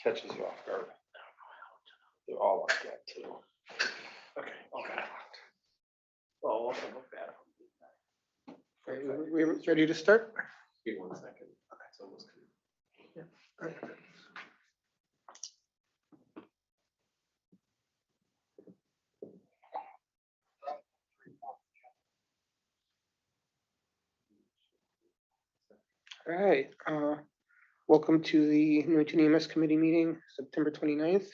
catches you off guard. They're all like that too. Okay. Well, also look bad. We're ready to start? Give me 1 second. It's almost good. All right. Welcome to the Newington EMS committee meeting, September 29th.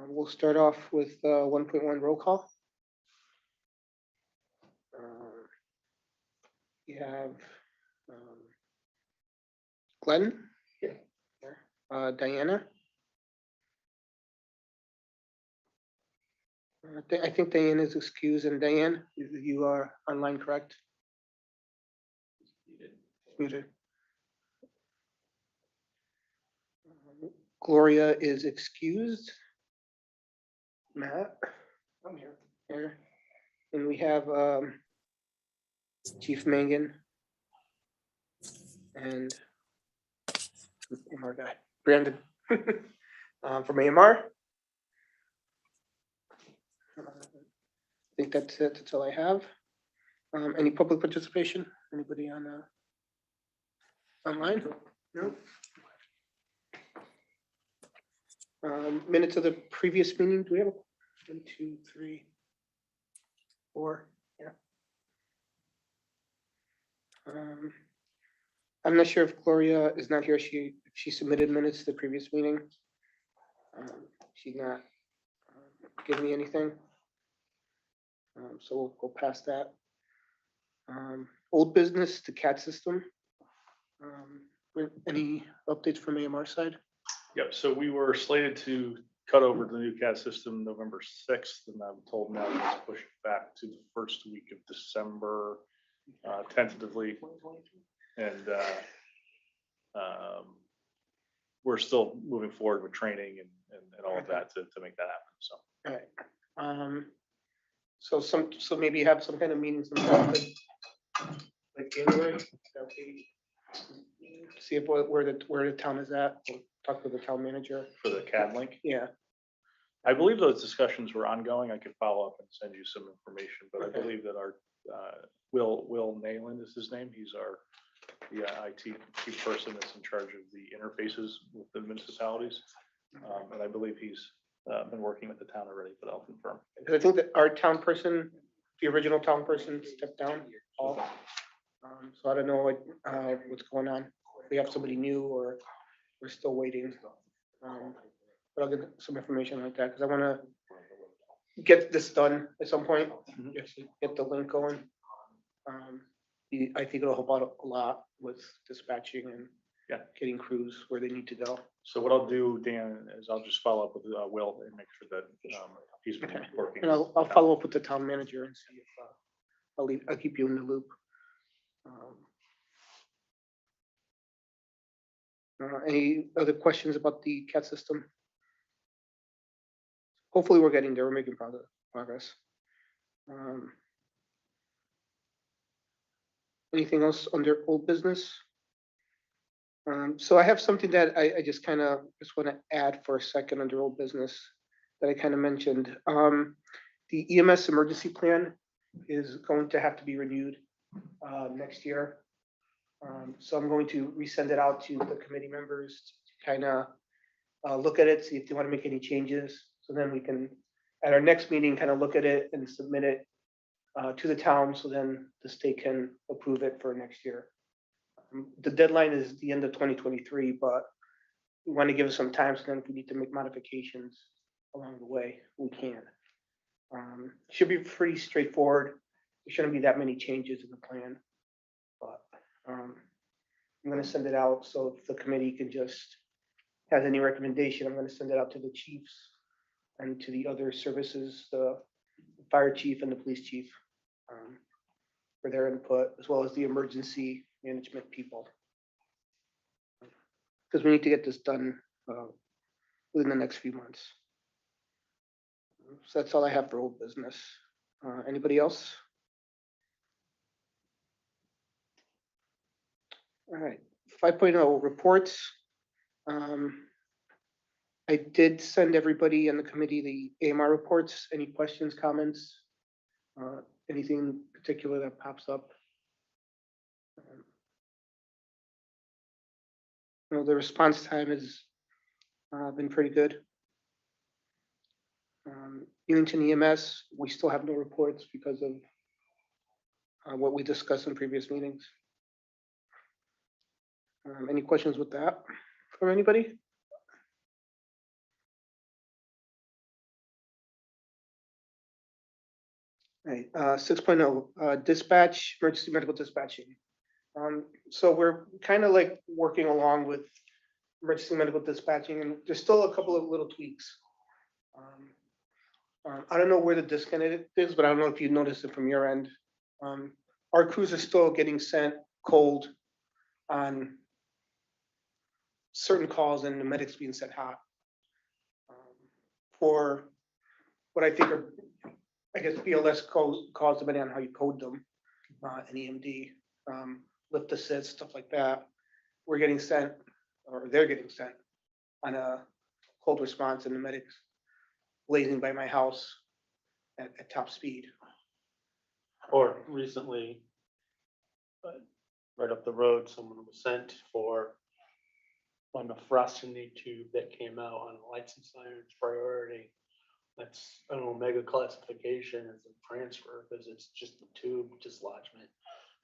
We'll start off with 1.1 roll call. We have Glenn. Here. Diana. I think Diana is excused, and Diane, you are online, correct? Muted. Gloria is excused. Matt, I'm here. here. And we have Chief Mangan and AMR guy, Brandon from AMR. I think that's it. That's all I have. Any public participation? Anybody on online? No. Minutes of the previous meeting. Do we have 1, 2, 3, 4? Yeah. I'm not sure if Gloria is not here. She submitted minutes to the previous meeting. She's not giving me anything. So we'll go past that. Old business, the CAT system. Any updates from AMR side? Yep, so we were slated to cut over to the new CAD system November 6th, and I'm told now let's push it back to the first week of December, tentatively. And we're still moving forward with training and all of that to make that happen. So. All right. So maybe have some kind of meeting sometime like January. Okay. See if where the town is at. We'll talk to the town manager For the CAD link. Yeah. I believe those discussions were ongoing. I could follow up and send you some information, but Okay. I believe that our Will Nayland is his name. He's our IT chief person that's in charge of the interfaces with the municipalities, and I believe he's been working with the town already, but I'll confirm. Because I think that our town person, the original town person, stepped down. Paul. So I don't know what's going on. If we have somebody new or we're still waiting. But I'll get some information like that because I want to get this done at some point. Mhm. Actually get the link going. I think it'll help out a lot with dispatching and getting crews where they need to go. So what I'll do, Dan, is I'll just follow up with Will and make sure that he's been Okay. working. And I'll follow up with the town manager and see if I'll keep you in the loop. Any other questions about the CAT system? Hopefully we're getting there. We're making progress. Anything else under old business? So I have something that I just want to add for a second under old business that I kind of mentioned. The EMS emergency plan is going to have to be renewed next year. So I'm going to resend it out to the committee members to kind of look at it, see if they want to make any changes. So then we can, at our next meeting, kind of look at it and submit it to the town. So then the state can approve it for next year. The deadline is the end of 2023, but we want to give us some time. So then if we need to make modifications along the way, we can. Should be pretty straightforward. There shouldn't be that many changes in the plan. But I'm going to send it out so if the committee can just has any recommendation, I'm going to send it out to the chiefs and to the other services, the fire chief and the police chief, for their input, as well as the emergency management people. Because we need to get this done within the next few months. So that's all I have for old business. Anybody else? All right, 5.0 reports. I did send everybody in the committee the AMR reports. Any questions, comments? Anything particular that pops up? The response time has been pretty good. Newington EMS, we still have no reports because of what we discussed in previous meetings. Any questions with that from anybody? All right, 6.0, dispatch, emergency medical dispatching. So we're kind of like working along with emergency medical dispatching, and there's still a couple of little tweaks. I don't know where the disconnect is, but I don't know if you noticed it from your end. Our crews are still getting sent cold on certain calls, and the medics being sent hot. For what I think are, I guess, BLS calls, depending on how you code them, an EMD, lift assist, stuff like that. We're getting sent, or they're getting sent on a cold response, and the medics blazing by my house at top speed. Or recently, right up the road, someone was sent for on a nephrostomy tube that came out on a lights and sirens priority. That's an omega classification as a transfer because it's just a tube dislodgement.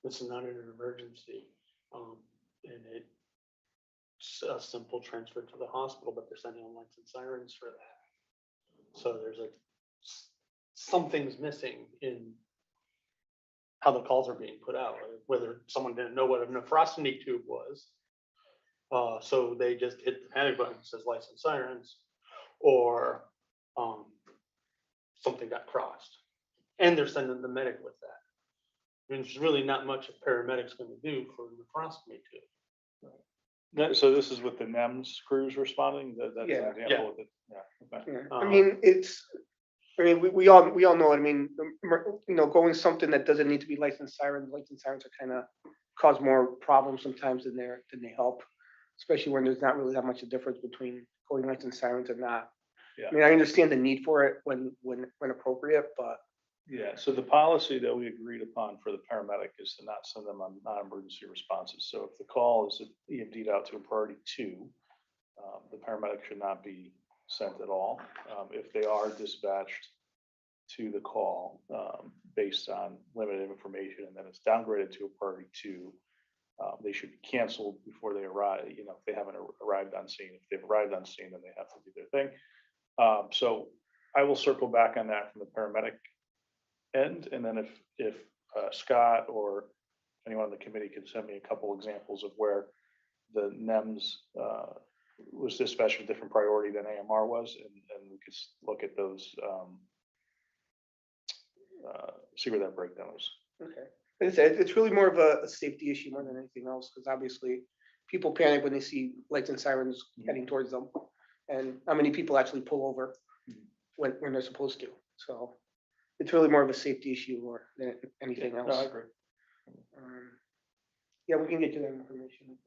This is not an emergency. And it's a simple transfer to the hospital, but they're sending on lights and sirens for that. So there's something's missing in how the calls are being put out, whether someone didn't know what a nephrostomy tube was. So they just hit the panic button that says lights and sirens, or something got crossed. And they're sending the medic with that. I mean, there's really not much a paramedic's going to do for a nephrostomy tube. So this is with the NEMS crews responding? That's Yeah. an example of it. Yeah. Okay. Yeah. I mean, we all know. I mean, going something that doesn't need to be licensed sirens. Licensed sirens are kind of cause more problems sometimes than they help, especially when there's not really that much of a difference between going licensed sirens and not. Yeah. I mean, I understand the need for it when appropriate, but Yeah, so the policy that we agreed upon for the paramedic is to not send them on non-emergency responses. So if the call is EMD'd out to a priority 2, the paramedic should not be sent at all. If they are dispatched to the call based on limited information and then it's downgraded to a priority 2, they should be canceled before they arrive. If they haven't arrived on scene. If they've arrived on scene, then they have to do their thing. So I will circle back on that from the paramedic end, and then if Scott or anyone on the committee can send me a couple examples of where the NEMS was dispatched with a different priority than AMR was, and we could look at those, see where that breakdown is. okay. Like I said, it's really more of a safety issue more than anything else, because obviously people panic when they see lights and sirens heading towards them, and how many people actually pull over when they're supposed to. So it's really more of a safety issue more than anything else. No, I agree. Yeah, we can get you that information.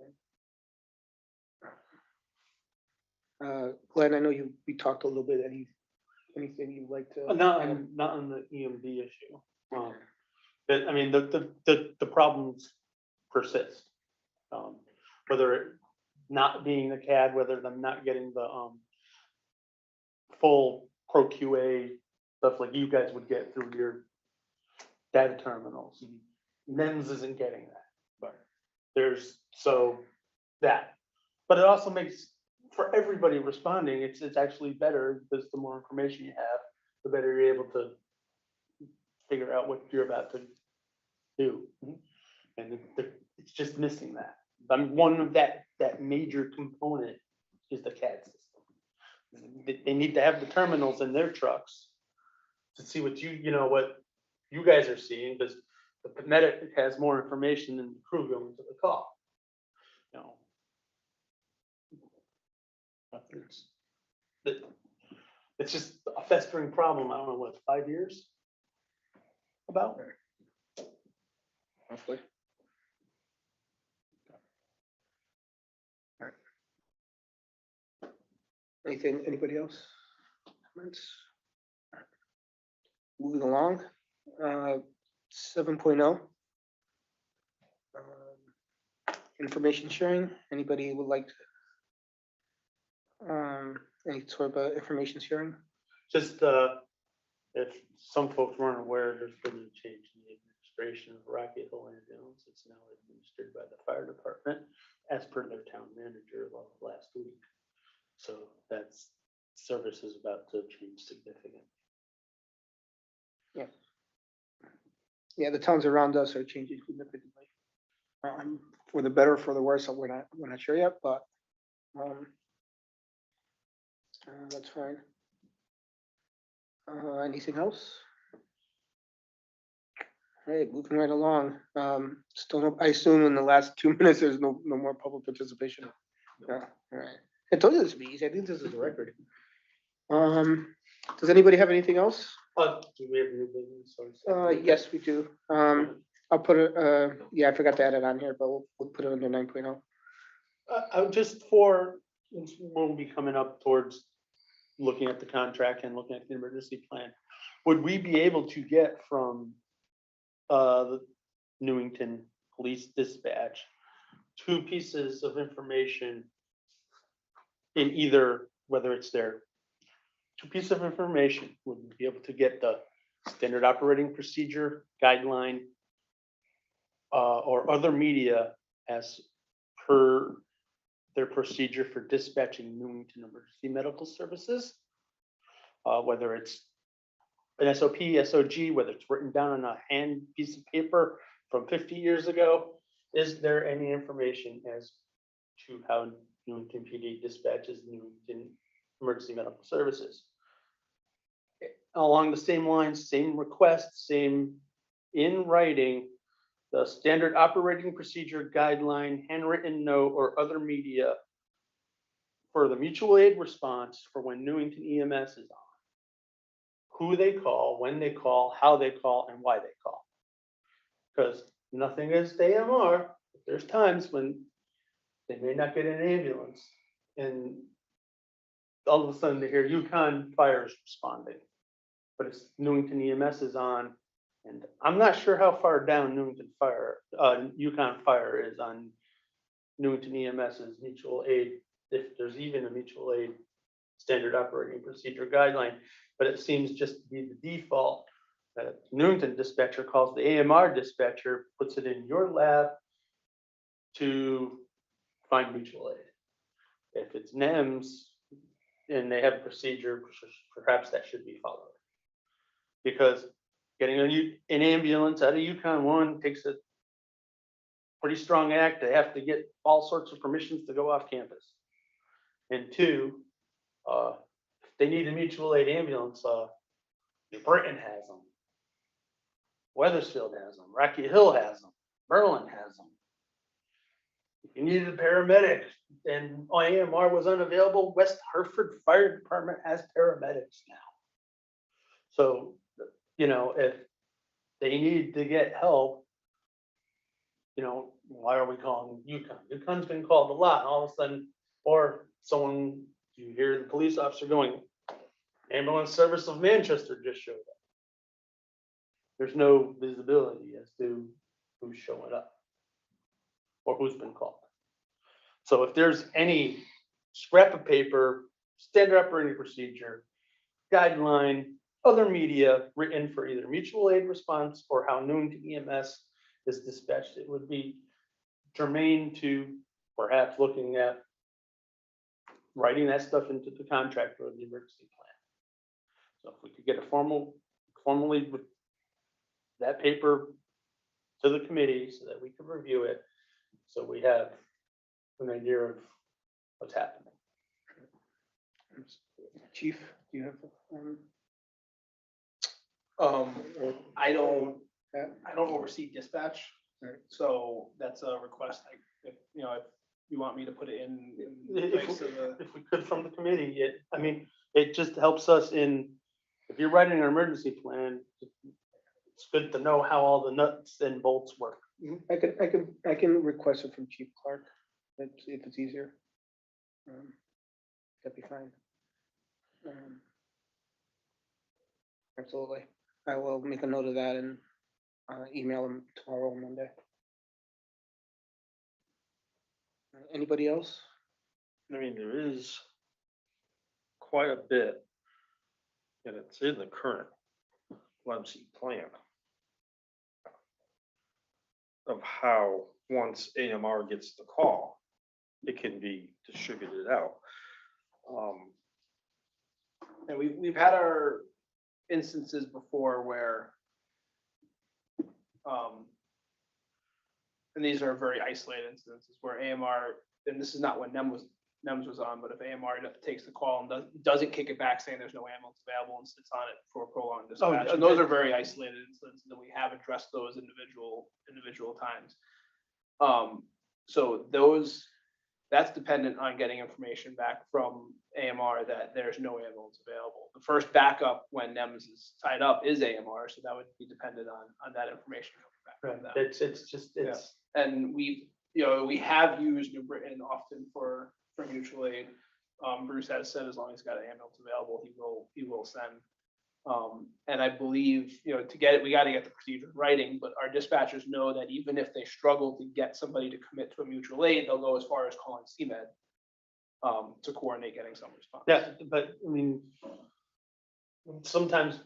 Glenn, I know we talked a little bit. Anything you'd like to? Not on the EMD issue. But I mean, the problems persist. Whether it not being the CAD, whether them not getting the full Pro QA stuff like you guys would get through your data terminals. NEMS isn't getting that. But There's that, but it also makes for everybody responding, it's actually better because the more information you have, the better you're able to figure out what you're about to do. And it's just missing that. I mean, one of that major component is the CAD system. They need to have the terminals in their trucks to see what what you guys are seeing, because the medic has more information than the crew going to the call. It's just a festering problem. I don't know what, 5 years about. Hopefully. Anything, anybody else? Comments? Moving along, 7.0. Information sharing, anybody would like to? Any sort of information sharing? Just, if some folks weren't aware, there's been a change in the administration of Rocky Hill Ambulance. It's now administered by the fire department as per their town manager last week. So that's, service is about to change significantly. Yeah, the towns around us are changing significantly. For the better, or for the worse, we're not sure yet, but that's fine. Anything else? All right, moving right along. Still, I assume in the last 2 minutes, there's no more public participation. Yeah, all right. I told you this would be easy. I think this is a record. Does anybody have anything else? Do we have new business? or something? Yes, we do. I'll put it, yeah, I forgot to add it on here, but we'll put it under 9.0. I would just for, we'll be coming up towards looking at the contract and looking at the emergency plan. Would we be able to get from the Newington Police Dispatch 2 pieces of information in either, whether it's their 2 pieces of information, would we be able to get the standard operating procedure guideline or other media as per their procedure for dispatching Newington emergency medical services? Whether it's an SOP, SOG, whether it's written down on a hand piece of paper from 50 years ago, is there any information as to how Newington PD dispatches Newington emergency medical services? Along the same lines, same request, same in writing, the standard operating procedure guideline, handwritten note, or other media for the mutual aid response for when Newington EMS is on. Who they call, when they call, how they call, and why they call. Because nothing is AMR. There's times when they may not get an ambulance and all of a sudden they hear Yukon Fire is responding. But it's Newington EMS is on, and I'm not sure how far down Yukon Fire is on Newington EMS's mutual aid, if there's even a mutual aid standard operating procedure guideline, but it seems just to be the default that Newington dispatcher calls the AMR dispatcher, puts it in your lab to find mutual aid. If it's NEMS and they have a procedure, perhaps that should be followed. Because getting an ambulance out of Yukon 1 takes a pretty strong act. They have to get all sorts of permissions to go off campus. And 2, if they need a mutual aid ambulance, New Britain has them. Weathersfield has them. Rocky Hill has them. Berlin has them. If you needed a paramedic and AMR was unavailable, West Hartford Fire Department has paramedics now. So, you know, if they need to get help, you know, why are we calling Yukon? Yukon's been called a lot, and all of a sudden, or someone, you hear the police officer going, ambulance service of Manchester just showed up. There's no visibility as to who's showing up or who's been called. So if there's any scrap of paper, standard operating procedure, guideline, other media written for either mutual aid response or how Newington EMS is dispatched, it would be germane to perhaps looking at writing that stuff into the contract or the emergency plan. So if we could get a formally with that paper to the committee so that we could review it, so we have an idea of what's happening. Chief, do you have? I don't oversee dispatch, Right. so that's a request. If you want me to put it in If place of the. we could from the committee, I mean, it just helps us in, if you're writing an emergency plan, it's good to know how all the nuts and bolts work. I can request it from Chief Clark, if it's easier. That'd be fine. Absolutely. I will make a note of that and email them tomorrow or Monday. Anybody else? I mean, there is quite a bit, and it's in the current LEMC plan of how, once AMR gets the call, it can be distributed out. And we've had our instances before where, and these are very isolated instances where AMR, and this is not when NEMS was on, but if AMR takes the call and doesn't kick it back saying there's no ambulance available and sits on it for prolonged dispatch. And those are very isolated instances, and we have addressed those individual times. So that's dependent on getting information back from AMR that there's no ambulance available. The first backup when NEMS is tied up is AMR, so that would be dependent on that information coming back from them. It's And we have used New Britain often for mutual aid. Bruce has said as long as he's got an ambulance available, he will send. And I believe, to get it, we got to get the procedure in writing, but our dispatchers know that even if they struggle to get somebody to commit to a mutual aid, they'll go as far as calling CMed to coordinate getting some response. Yeah, but I mean, sometimes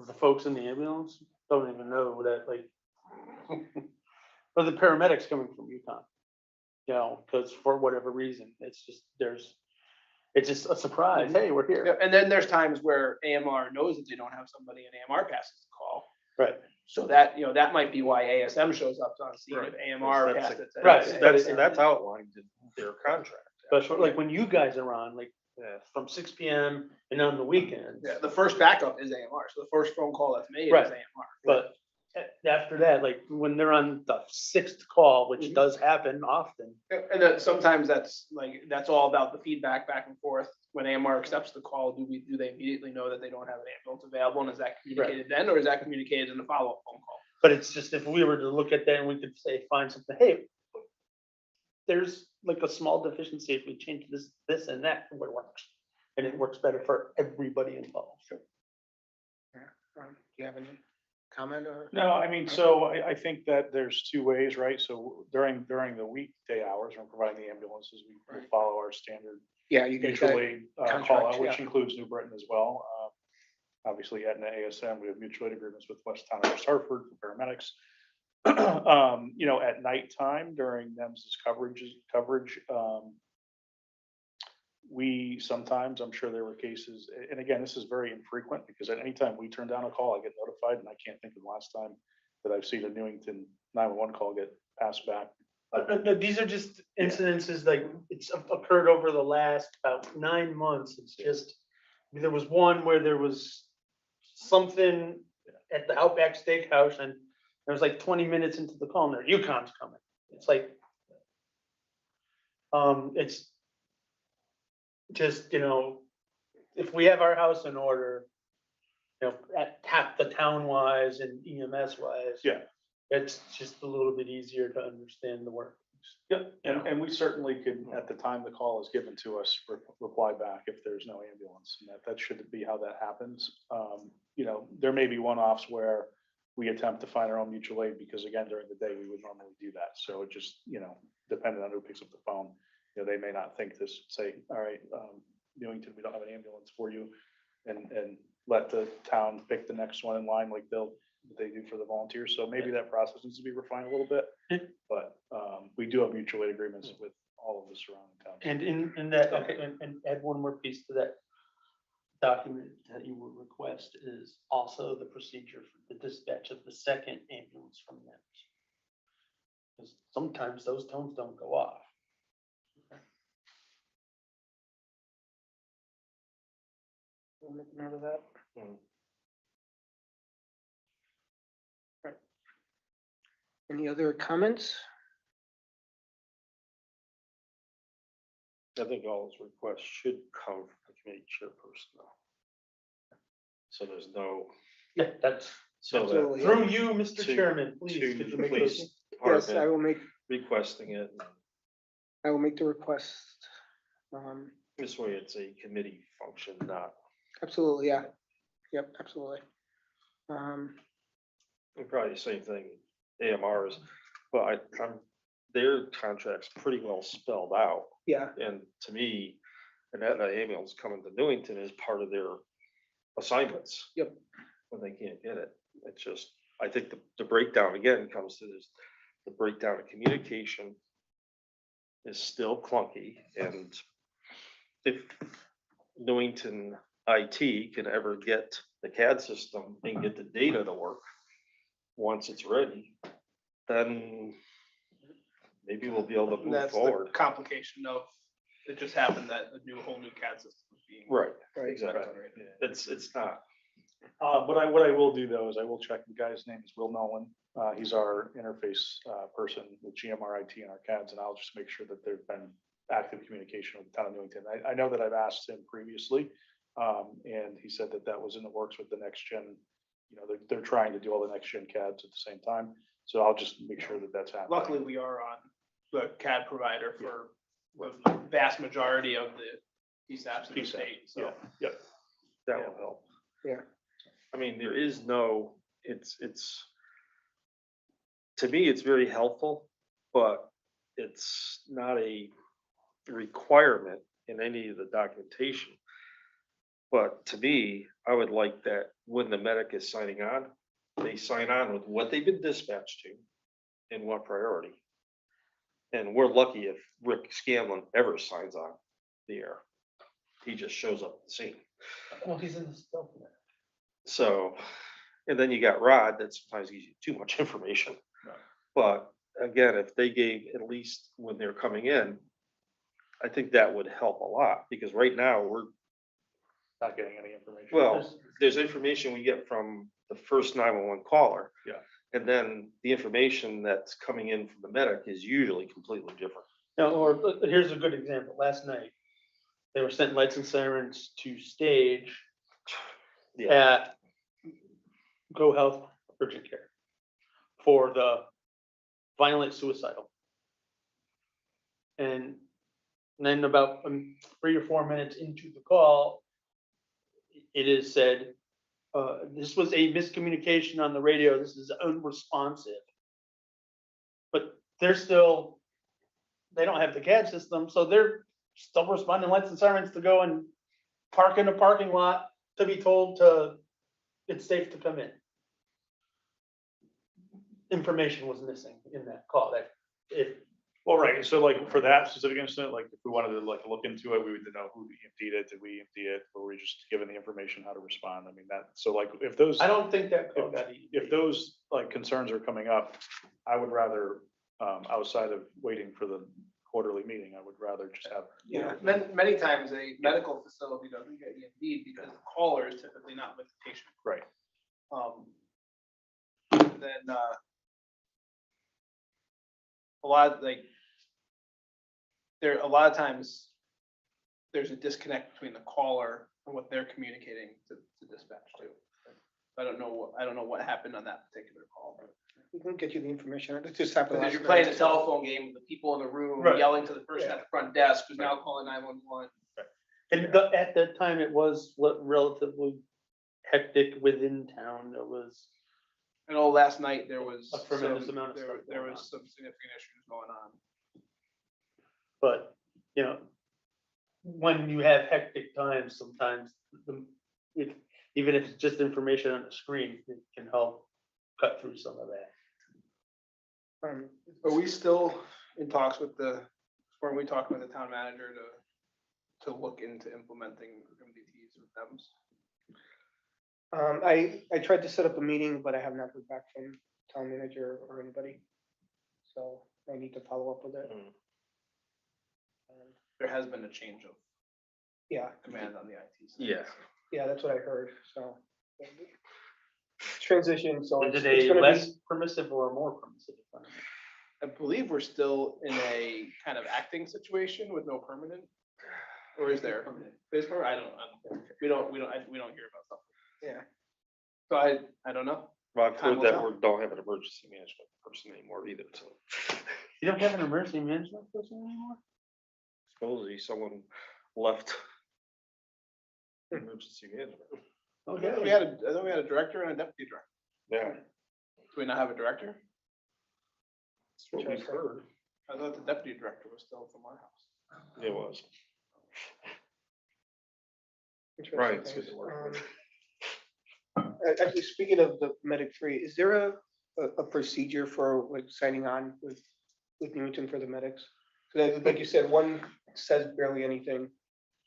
the folks in the ambulance don't even know that, like, or the paramedics coming from Yukon, because for whatever reason, it's just a surprise. Hey, we're here. Yeah, and then there's times where AMR knows that they don't have somebody and AMR passes the call. Right. So that, that might be why ASM shows up on scene if AMR That's passed it. Right. That's outlined in their contract. But for, like, when you guys are on, like, Yeah. from 6 PM and on the weekends. Yeah, the first backup is AMR. So the first phone call that's made Right. is AMR. But after that, like, when they're on the 6th call, which Mhm. does happen often. And then sometimes that's all about the feedback back and forth. When AMR accepts the call, do they immediately know that they don't have an ambulance available? And is that communicated then, or is that communicated in the follow-up phone call? But it's just, if we were to look at that and we could say, find something, hey, there's like a small deficiency, if we change this and that, it works. And it works better for everybody involved. Do you have any comment or? No, I mean, so I think that there's two ways, right? So during the weekday hours, when providing the ambulances, we follow our standard Yeah, you get mutual that. aid call contracts, out, which yeah. includes New Britain as well. Obviously, at an ASM, we have mutual aid agreements with Westtown and West Hartford for paramedics. At nighttime during NEMS's coverage, we sometimes, I'm sure there were cases, and again, this is very infrequent because at any time we turn down a call, I get notified, and I can't think of the last time that I've seen a Newington 911 call get passed back. No, these are just incidences, like, it's occurred over the last about 9 months. It's just, there was one where there was something at the Outback Steakhouse, and there was like 20 minutes into the call, and their Yukon's coming. It's like, it's just, if we have our house in order, at the town wise and EMS wise. Yeah. It's just a little bit easier to understand the work. Yep, and we certainly could, at the time the call is given to us, reply back if there's no ambulance, and that should be how that happens. There may be one-offs where we attempt to find our own mutual aid, because again, during the day, we would normally do that. So it just, depending on who picks up the phone, they may not think this, say, all right, Newington, we don't have an ambulance for you, and let the town pick the next one in line like they do for the volunteers. So maybe that process needs to be refined a little bit, but we do have mutual aid agreements with all of the surrounding towns. And in that, okay, and add one more piece to that document that you would request is also the procedure for the dispatch of the second ambulance from them. Because sometimes those tones don't go off. We'll make note of that. Right. Any other comments? I think all those requests should come from the committee chairperson though. So there's no, Yeah, that's so that Absolutely. through you, Mr. To- Chairman, please. to could you make police those- Yes, I department will make requesting it. the request. This way it's a committee function, not, Absolutely, yeah. Yep, absolutely. and probably the same thing, AMRs, but their contract's pretty well spelled out. Yeah, And to me, an Aetna ambulance coming to Newington is part of their assignments. Yep. When they can't get it, it's just, I think the breakdown again comes to this, the breakdown of communication is still clunky, and if Newington IT can ever get the CAD system and get the data to work, once it's ready, then maybe we'll be able to And move that's the forward. complication of, it just happened that a whole new CAD system was being. Right, right. exactly. Right. It's not, What I will do though is I will check, the guy's name is Will Nolan. He's our interface person with GMR IT and our CADs, and I'll just make sure that there's been active communication with the town of Newington. I know that I've asked him previously, and he said that that was in the works with the next gen. You know, they're trying to do all the next gen CADs at the same time, so I'll just make sure that that's happening. Luckily, we are on the CAD provider for the vast majority of the PSAPs in the PSAP, state, so. yeah. that will help. Yeah. I mean, there is no, it's, to me, it's very helpful, but it's not a requirement in any of the documentation. But to me, I would like that when the medic is signing on, they sign on with what they've been dispatched to and what priority. And we're lucky if Rick Scanlon ever signs on the air. He just shows up at the scene. Well, he's in the stealth net. So, and then you got Rod that sometimes gives you too much information. Right. But again, if they gave at least when they're coming in, I think that would help a lot, because right now we're, Not getting any information. well, there's information we get from the first 911 caller. Yeah. And then the information that's coming in from the medic is usually completely different. Now, or here's a good example. Last night, they were sent lights and sirens to stage at Go Health Urgent Care for the violent suicidal. And then about 3 or 4 minutes into the call, it is said, this was a miscommunication on the radio. This is unresponsive. But they're still, they don't have the CAD system, so they're still responding lights and sirens to go and park in a parking lot to be told it's safe to come in. Information was missing in that call. That if Well, right, so like for that specific incident, like if we wanted to like look into it, we would know who emptied it, did we empty it, or were we just given the information how to respond? I mean, that, so like if those. I don't think that call got If those like concerns are coming up, I would rather, outside of waiting for the quarterly meeting, I would rather just have. Yeah. Many times a medical facility doesn't get EMD because the caller is typically not with the patient. Right, Then, a lot of times there's a disconnect between the caller and what they're communicating to dispatch to. I don't know what happened on that particular call, but. We can get you the information. It just happened. Because last you're playing a night. telephone game with the people in the room Right. yelling to the person at the front desk who's now calling 911. And at that time, it was relatively hectic within town. There was, I know last night there was A tremendous some- amount of stuff there going was on. some significant issues going on. but, you know, when you have hectic times, sometimes even if it's just information on the screen, it can help cut through some of that. Are we still in talks with weren't we talking with the town manager to look into implementing MDTs with them? I tried to set up a meeting, but I have not heard back from town manager or anybody. So I need to follow up with it. There has been a change of Yeah, command on the IT side. Yeah. yeah, that's what I heard, so. Transition, so Is it's it a gonna less be, permissive or a more permissive environment? I believe we're still in a kind of acting situation with no permanent, or is there? There's permanent, I don't know. We don't hear about something. yeah, So I don't know. Well, I've Time heard will that tell. we don't have an emergency management person anymore either, so. You don't have an emergency management person anymore? Supposedly someone left. Emergency management. Okay, I thought we had a director and a deputy director. Yeah. Do we not have a director? That's what we've heard. I thought the deputy director was still from our house. It was. Interesting Right. things. Actually, speaking of the medic free, is there a procedure for like signing on with Newington for the medics? So like you said, one says barely anything.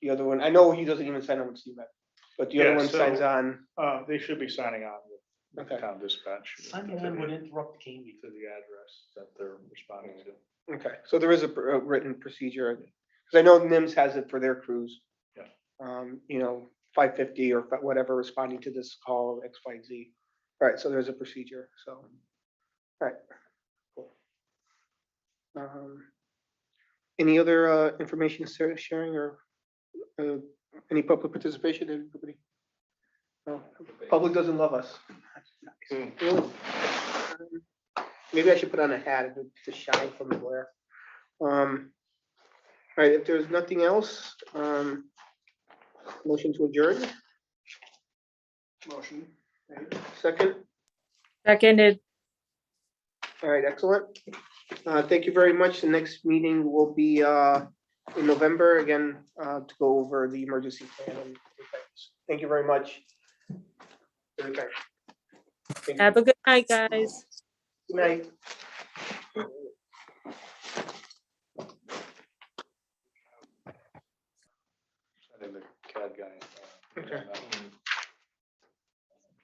The other one, I know he doesn't even sign on with CMed, but the other Yeah, one signs so- on. They should be signing on with Okay. town dispatch. Signing on would interrupt the game. To the address that they're responding to. Okay, so there is a written procedure, because I know NIMS has it for their crews. Yeah. You know, 550 or whatever responding to this call, X, Y, Z. All right, so there's a procedure, so. All right. Cool. Any other information sharing or any public participation, everybody? No, public doesn't love us. Really? Maybe I should put on a hat to shine from the glare. All right, if there's nothing else, motion to adjourn, Motion. second. Seconded. All right, excellent. Thank you very much. The next meeting will be in November again to go over the emergency plan. And things. Thank you very much. Thank you. Have a good night, guys. Good night. I think the CAD guy. Okay.